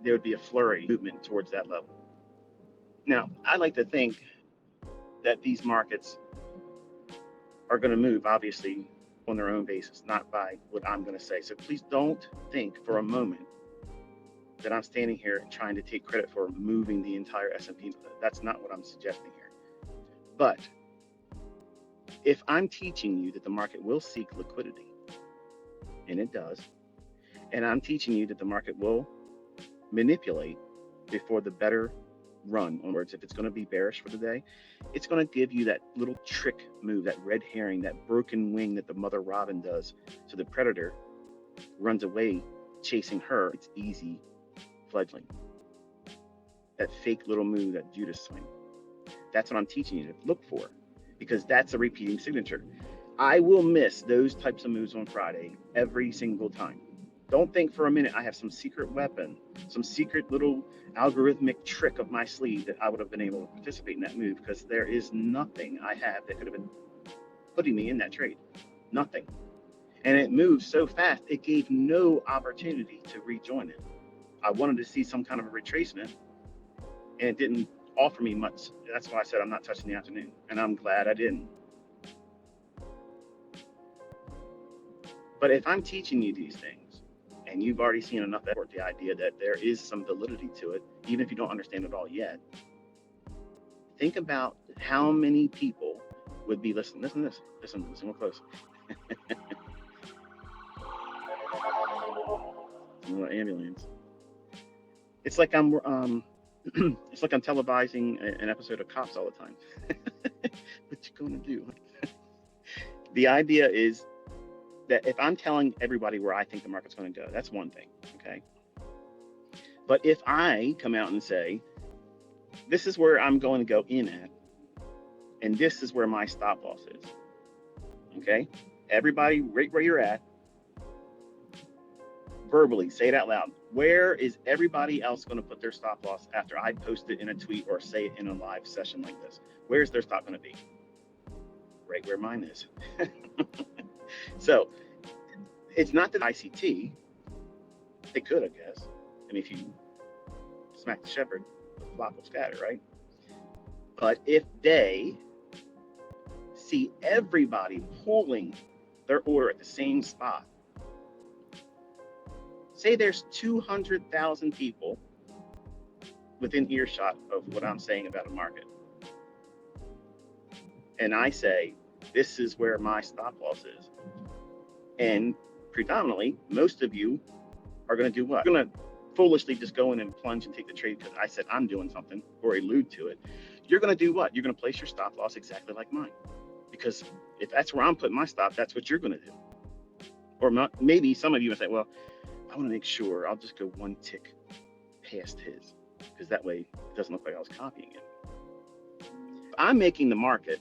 there would be a flurry movement towards that level. Now, I like to think that these markets are going to move, obviously, on their own basis, not by what I'm going to say. So please don't think for a moment that I'm standing here trying to take credit for moving the entire S&P. That's not what I'm suggesting here. But if I'm teaching you that the market will seek liquidity, and it does, and I'm teaching you that the market will manipulate before the better run. In other words, if it's going to be bearish for the day, it's going to give you that little trick move, that red herring, that broken wing that the mother robin does so the predator runs away chasing her. It's easy fledgling. That fake little move, that Judas swing. That's what I'm teaching you to look for, because that's a repeating signature. I will miss those types of moves on Friday every single time. Don't think for a minute I have some secret weapon, some secret little algorithmic trick up my sleeve that I would have been able to participate in that move, because there is nothing I have that could have been putting me in that trade. Nothing. And it moved so fast, it gave no opportunity to rejoin it. I wanted to see some kind of a retracement, and it didn't offer me much. That's why I said I'm not touching the afternoon, and I'm glad I didn't. But if I'm teaching you these things, and you've already seen enough effort, the idea that there is some validity to it, even if you don't understand it all yet, think about how many people would be listening. Listen real close. A little ambulance. It's like I'm it's like I'm televising an episode of Cops all the time. What you gonna do? The idea is that if I'm telling everybody where I think the market's going to go, that's one thing, okay? But if I come out and say, this is where I'm going to go in at, and this is where my stop loss is, okay? Everybody, right where you're at, verbally, say it out loud. Where is everybody else going to put their stop loss after I post it in a tweet or say it in a live session like this? Where's their stop going to be? Right where mine is. So it's not that I.C.T. They could, I guess. I mean, if you smack the shepherd, the flock will scatter, right? But if they see everybody pulling their order at the same spot, say there's 200,000 people within earshot of what I'm saying about a market, and I say, this is where my stop loss is. And predominantly, most of you are going to do what? You're going to foolishly just go in and plunge and take the trade because I said I'm doing something or allude to it. You're going to do what? You're going to place your stop loss exactly like mine. Because if that's where I'm putting my stop, that's what you're going to do. Or not, maybe some of you would say, well, I want to make sure I'll just go one tick past his, because that way it doesn't look like I was copying it. I'm making the market,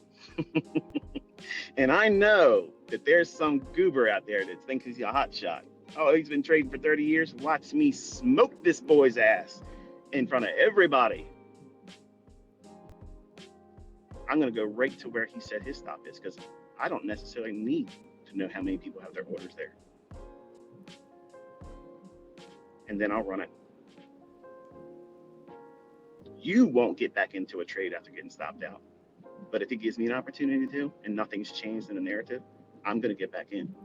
and I know that there's some goober out there that thinks he's a hot shot. Oh, he's been trading for 30 years. Watch me smoke this boy's ass in front of everybody. I'm going to go right to where he said his stop is, because I don't necessarily need to know how many people have their orders there. And then I'll run it. You won't get back into a trade after getting stopped out. But if it gives me an opportunity to, and nothing's changed in the narrative, I'm going to get back in.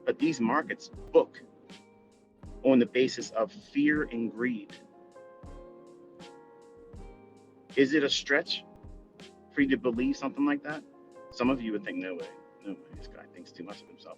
But these markets book on the basis of fear and greed. Is it a stretch for you to believe something like that? Some of you would think, no way, this guy thinks too much of himself.